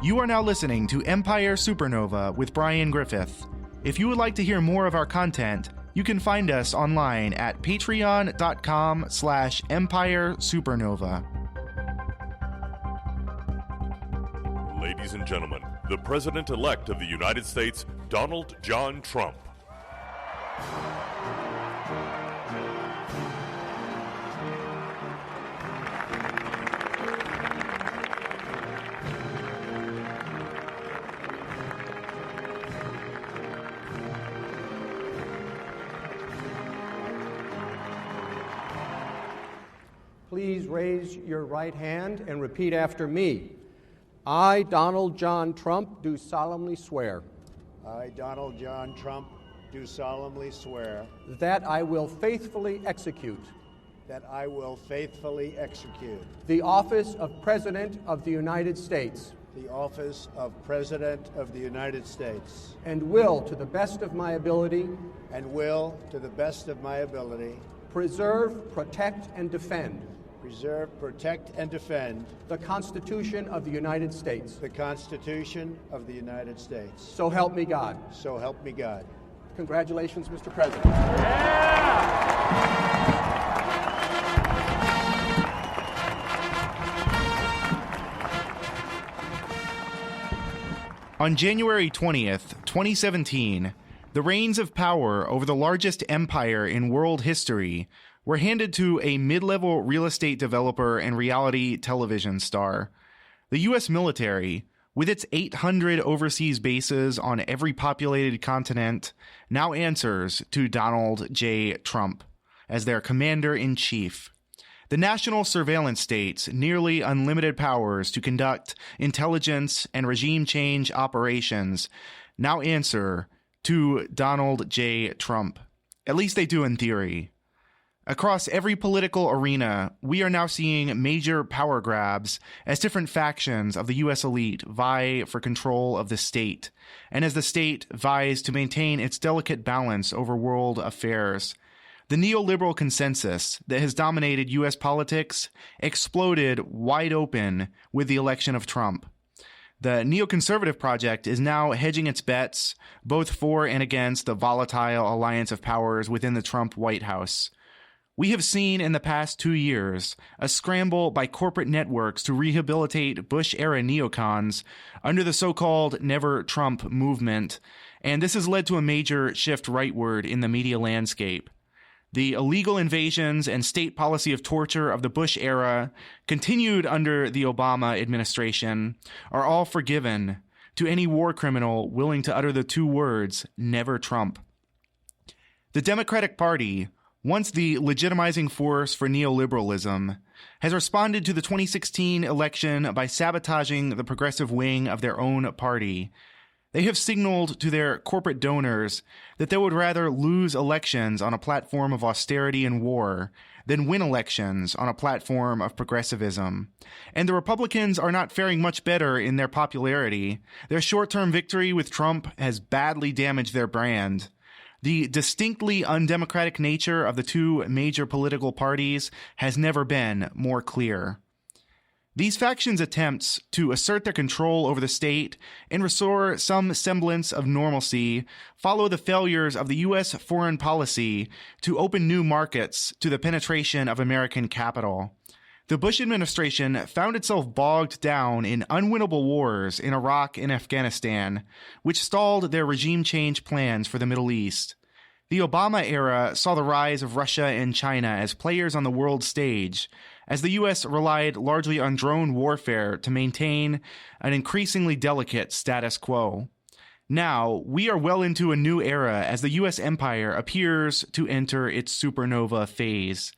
You are now listening to Empire Supernova with Brian Griffith. If you would like to hear more of our content, you can find us online at patreon.com/Empire Supernova. Ladies and gentlemen, the President-elect of the United States, Donald John Trump. Please raise your right hand and repeat after me. I, Donald John Trump, do solemnly swear. I, Donald John Trump, do solemnly swear. That I will faithfully execute. That I will faithfully execute. The office of President of the United States. The office of President of the United States. And will, to the best of my ability. And will, to the best of my ability. Preserve, protect, and defend. Preserve, protect, and defend. The Constitution of the United States. The Constitution of the United States. So help me God. So help me God. Congratulations, Mr. President. On January 20th, 2017, the reins of power over the largest empire in world history were handed to a mid-level real estate developer and reality television star. The U.S. military, with its 800 overseas bases on every populated continent, now answers to Donald J. Trump as their commander-in-chief. The national surveillance state's nearly unlimited powers to conduct intelligence and regime change operations now answer to Donald J. Trump. At least they do in theory. Across every political arena, we are now seeing major power grabs as different factions of the U.S. elite vie for control of the state, and as the state vies to maintain its delicate balance over world affairs. The neoliberal consensus that has dominated U.S. politics exploded wide open with the election of Trump. The neoconservative project is now hedging its bets, both for and against the volatile alliance of powers within the Trump White House. We have seen in the past 2 years a scramble by corporate networks to rehabilitate Bush-era neocons under the so-called Never Trump movement, and this has led to a major shift rightward in the media landscape. The illegal invasions and state policy of torture of the Bush era, continued under the Obama administration, are all forgiven to any war criminal willing to utter the two words, Never Trump. The Democratic Party, once the legitimizing force for neoliberalism, has responded to the 2016 election by sabotaging the progressive wing of their own party. They have signaled to their corporate donors that they would rather lose elections on a platform of austerity and war than win elections on a platform of progressivism. And the Republicans are not faring much better in their popularity. Their short-term victory with Trump has badly damaged their brand. The distinctly undemocratic nature of the two major political parties has never been more clear. These factions' attempts to assert their control over the state and restore some semblance of normalcy follow the failures of the U.S. foreign policy to open new markets to the penetration of American capital. The Bush administration found itself bogged down in unwinnable wars in Iraq and Afghanistan, which stalled their regime change plans for the Middle East. The Obama era saw the rise of Russia and China as players on the world stage, as the U.S. relied largely on drone warfare to maintain an increasingly delicate status quo. Now, we are well into a new era as the U.S. empire appears to enter its supernova phase.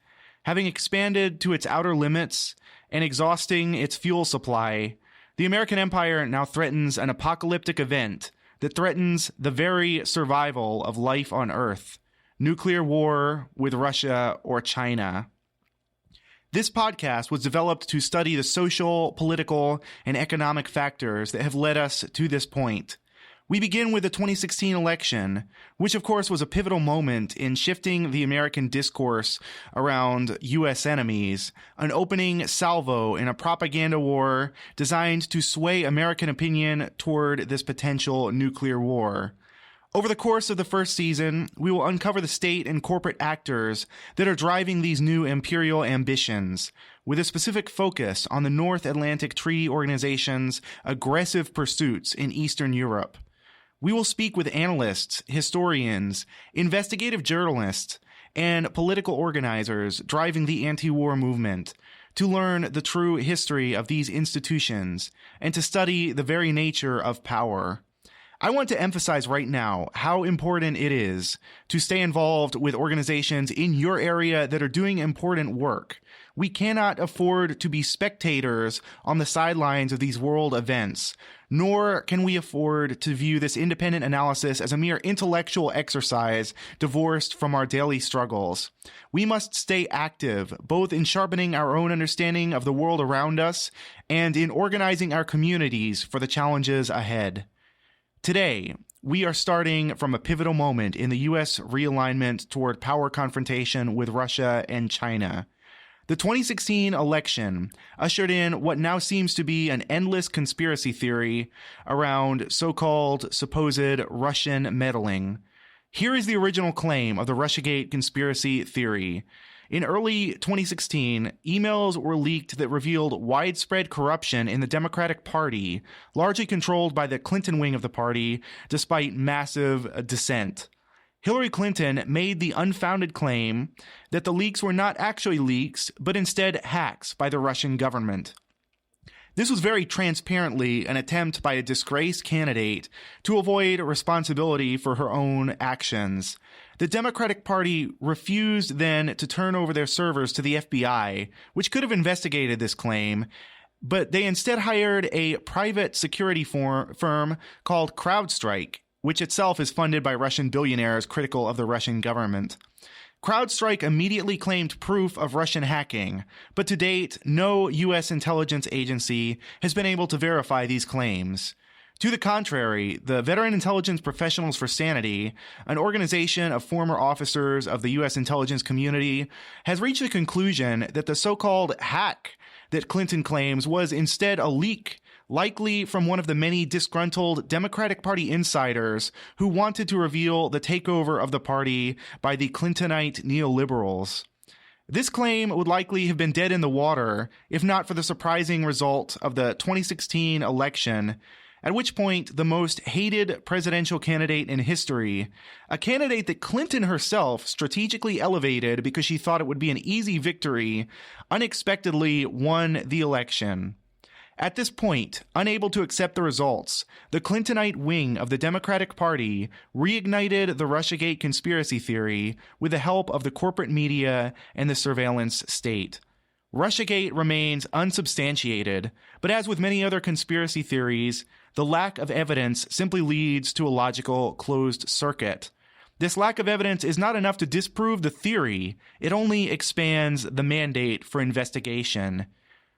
Having expanded to its outer limits and exhausting its fuel supply, the American empire now threatens an apocalyptic event that threatens the very survival of life on Earth: nuclear war with Russia or China. This podcast was developed to study the social, political, and economic factors that have led us to this point. We begin with the 2016 election, which of course was a pivotal moment in shifting the American discourse around U.S. enemies, an opening salvo in a propaganda war designed to sway American opinion toward this potential nuclear war. Over the course of the first season, we will uncover the state and corporate actors that are driving these new imperial ambitions, with a specific focus on the North Atlantic Treaty Organization's aggressive pursuits in Eastern Europe. We will speak with analysts, historians, investigative journalists, and political organizers driving the anti-war movement to learn the true history of these institutions and to study the very nature of power. I want to emphasize right now how important it is to stay involved with organizations in your area that are doing important work. We cannot afford to be spectators on the sidelines of these world events, nor can we afford to view this independent analysis as a mere intellectual exercise divorced from our daily struggles. We must stay active, both in sharpening our own understanding of the world around us and in organizing our communities for the challenges ahead. Today, we are starting from a pivotal moment in the U.S. realignment toward power confrontation with Russia and China. The 2016 election ushered in what now seems to be an endless conspiracy theory around so-called supposed Russian meddling. Here is the original claim of the Russiagate conspiracy theory. In early 2016, emails were leaked that revealed widespread corruption in the Democratic Party, largely controlled by the Clinton wing of the party, despite massive dissent. Hillary Clinton made the unfounded claim that the leaks were not actually leaks, but instead hacks by the Russian government. This was very transparently an attempt by a disgraced candidate to avoid responsibility for her own actions. The Democratic Party refused then to turn over their servers to the FBI, which could have investigated this claim, but they instead hired a private security firm called CrowdStrike, which itself is funded by Russian billionaires critical of the Russian government. CrowdStrike immediately claimed proof of Russian hacking, but to date, no U.S. intelligence agency has been able to verify these claims. To the contrary, the Veteran Intelligence Professionals for Sanity, an organization of former officers of the U.S. intelligence community, has reached the conclusion that the so-called hack that Clinton claims was instead a leak, likely from one of the many disgruntled Democratic Party insiders who wanted to reveal the takeover of the party by the Clintonite neoliberals. This claim would likely have been dead in the water if not for the surprising result of the 2016 election, at which point the most hated presidential candidate in history, a candidate that Clinton herself strategically elevated because she thought it would be an easy victory, unexpectedly won the election. At this point, unable to accept the results, the Clintonite wing of the Democratic Party reignited the Russiagate conspiracy theory with the help of the corporate media and the surveillance state. Russiagate remains unsubstantiated, but as with many other conspiracy theories, the lack of evidence simply leads to a logical closed circuit. This lack of evidence is not enough to disprove the theory, it only expands the mandate for investigation.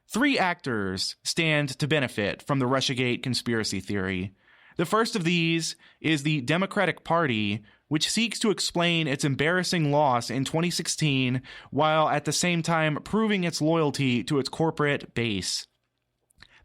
Three actors stand to benefit from the Russiagate conspiracy theory. The first of these is the Democratic Party, which seeks to explain its embarrassing loss in 2016 while at the same time proving its loyalty to its corporate base.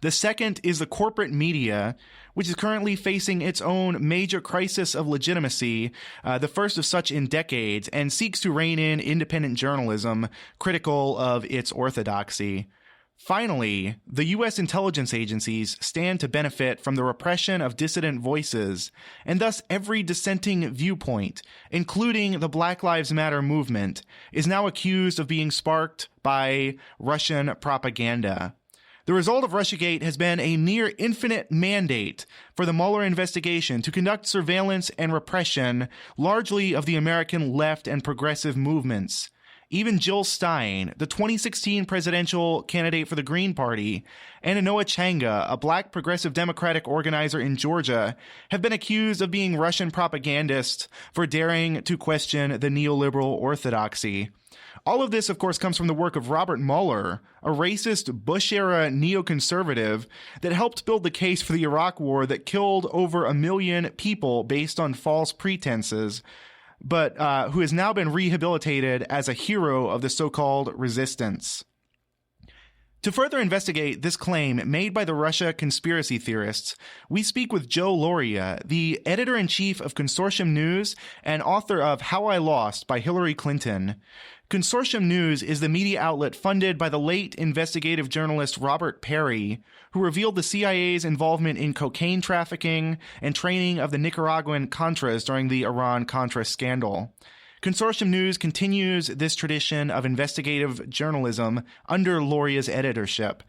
The second is the corporate media, which is currently facing its own major crisis of legitimacy, the first of such in decades, and seeks to rein in independent journalism critical of its orthodoxy. Finally, the U.S. intelligence agencies stand to benefit from the repression of dissident voices, and thus every dissenting viewpoint, including the Black Lives Matter movement, is now accused of being sparked by Russian propaganda. The result of Russiagate has been a near infinite mandate for the Mueller investigation to conduct surveillance and repression, largely of the American left and progressive movements. Even Jill Stein, the 2016 presidential candidate for the Green Party, and Anoa Changa, a black progressive Democratic organizer in Georgia, have been accused of being Russian propagandists for daring to question the neoliberal orthodoxy. All of this, of course, comes from the work of Robert Mueller, a racist Bush-era neoconservative that helped build the case for the Iraq War that killed over 1 million people based on false pretenses, but who has now been rehabilitated as a hero of the so-called resistance. To further investigate this claim made by the Russia conspiracy theorists, we speak with Joe Lauria, the editor-in-chief of Consortium News and author of How I Lost by Hillary Clinton. Consortium News is the media outlet funded by the late investigative journalist Robert Perry, who revealed the CIA's involvement in cocaine trafficking and training of the Nicaraguan Contras during the Iran-Contra scandal. Consortium News continues this tradition of investigative journalism under Lauria's editorship.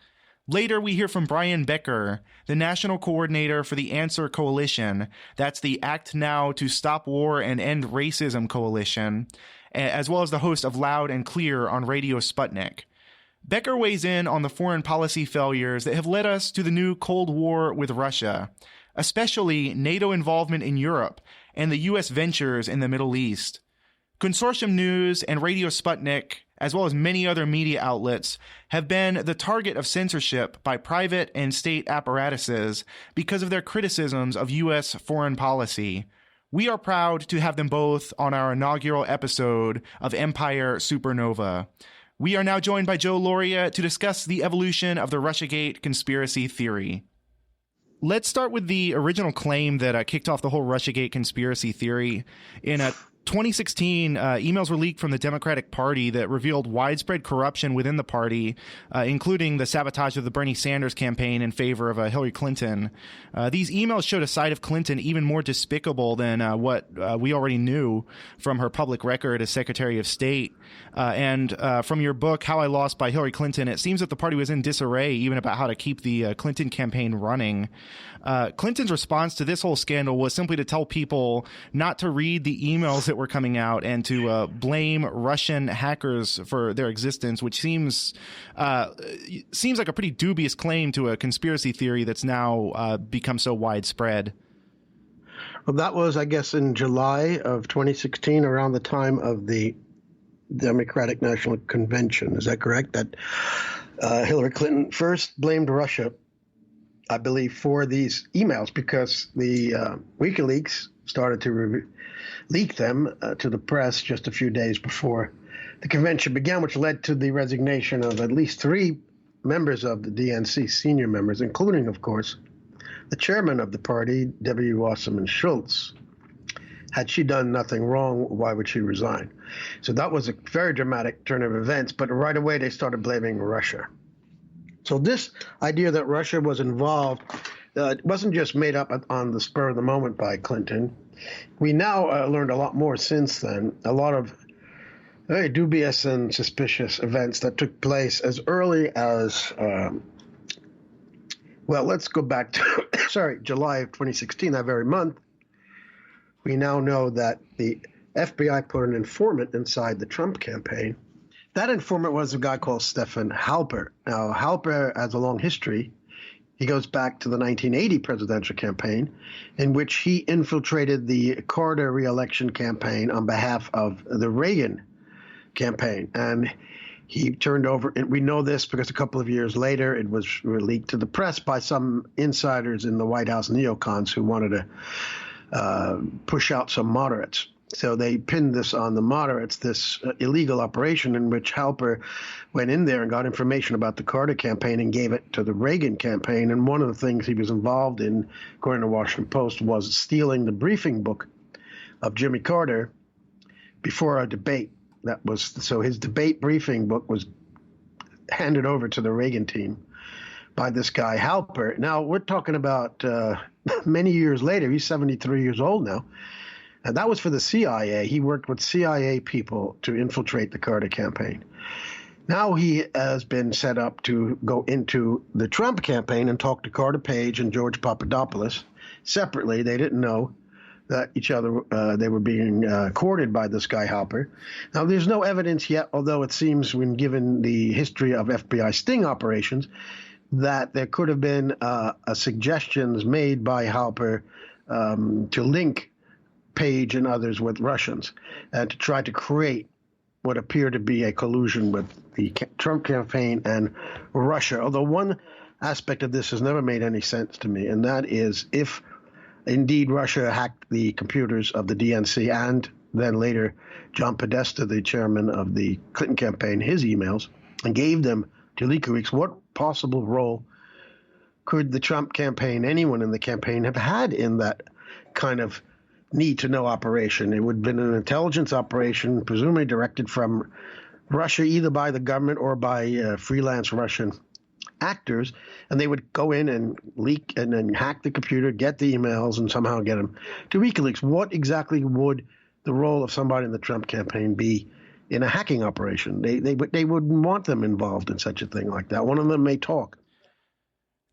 Later, we hear from Brian Becker, the national coordinator for the Answer Coalition. That's the Act Now to Stop War and End Racism Coalition, as well as the host of Loud and Clear on Radio Sputnik. Becker weighs in on the foreign policy failures that have led us to the new Cold War with Russia, especially NATO involvement in Europe and the U.S. ventures in the Middle East. Consortium News and Radio Sputnik, as well as many other media outlets, have been the target of censorship by private and state apparatuses because of their criticisms of U.S. foreign policy. We are proud to have them both on our inaugural episode of Empire Supernova. We are now joined by Joe Lauria to discuss the evolution of the Russiagate conspiracy theory. Let's start with the original claim that kicked off the whole Russiagate conspiracy theory. In 2016, emails were leaked from the Democratic Party that revealed widespread corruption within the party, including the sabotage of the Bernie Sanders campaign in favor of Hillary Clinton. These emails showed a side of Clinton even more despicable than what we already knew from her public record as Secretary of State. And from your book, How I Lost by Hillary Clinton, it seems that the party was in disarray even about how to keep the Clinton campaign running. Clinton's response to this whole scandal was simply to tell people not to read the emails that were coming out and to blame Russian hackers for their existence, which seems like a pretty dubious claim to a conspiracy theory that's now become so widespread. Well, that was, I guess, in July of 2016, around the time of the Democratic National Convention. Is that correct? That Hillary Clinton first blamed Russia, I believe, for these emails because the WikiLeaks started to leak them to the press just a few days before the convention began, which led to the resignation of at least 3 members of the DNC, senior members, including, of course, the chairman of the party, W. Wasserman Schultz. Had she done nothing wrong, why would she resign? So that was a very dramatic turn of events, but right away they started blaming Russia. So this idea that Russia was involved wasn't just made up on the spur of the moment by Clinton. We now learned a lot more since then, a lot of very dubious and suspicious events that took place as early as, let's go back to, July of 2016, that very month. We now know that the FBI put an informant inside the Trump campaign. That informant was a guy called Stephen Halper. Now, Halper has a long history. He goes back to the 1980 presidential campaign, in which he infiltrated the Carter re-election campaign on behalf of the Reagan campaign. And he turned over, and we know this because a couple of years later, it was leaked to the press by some insiders in the White House neocons who wanted to push out some moderates. So they pinned this on the moderates, this illegal operation in which Halper went in there and got information about the Carter campaign and gave it to the Reagan campaign. And one of the things he was involved in, according to the Washington Post, was stealing the briefing book of Jimmy Carter before a debate. So his debate briefing book was handed over to the Reagan team by this guy Halper. Now, we're talking about many years later. He's 73 years old now. And that was for the CIA. He worked with CIA people to infiltrate the Carter campaign. Now he has been set up to go into the Trump campaign and talk to Carter Page and George Papadopoulos separately. They didn't know that each other, they were being courted by this guy Halper. Now, there's no evidence yet, although it seems, when given the history of FBI sting operations, that there could have been suggestions made by Halper to link Page and others with Russians and to try to create what appeared to be a collusion with the Trump campaign and Russia. Although one aspect of this has never made any sense to me, and that is if indeed Russia hacked the computers of the DNC and then later John Podesta, the chairman of the Clinton campaign, his emails, and gave them to WikiLeaks, what possible role could the Trump campaign, anyone in the campaign, have had in that kind of need-to-know operation? It would have been an intelligence operation, presumably directed from Russia, either by the government or by freelance Russian actors, and they would go in and leak and then hack the computer, get the emails, and somehow get them to WikiLeaks. What exactly would the role of somebody in the Trump campaign be in a hacking operation? They wouldn't want them involved in such a thing like that. One of them may talk.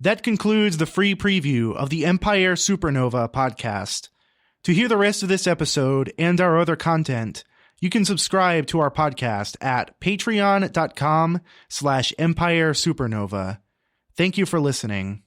That concludes the free preview of the Empire Supernova podcast. To hear the rest of this episode and our other content, you can subscribe to our podcast at patreon.com/Empire Supernova. Thank you for listening.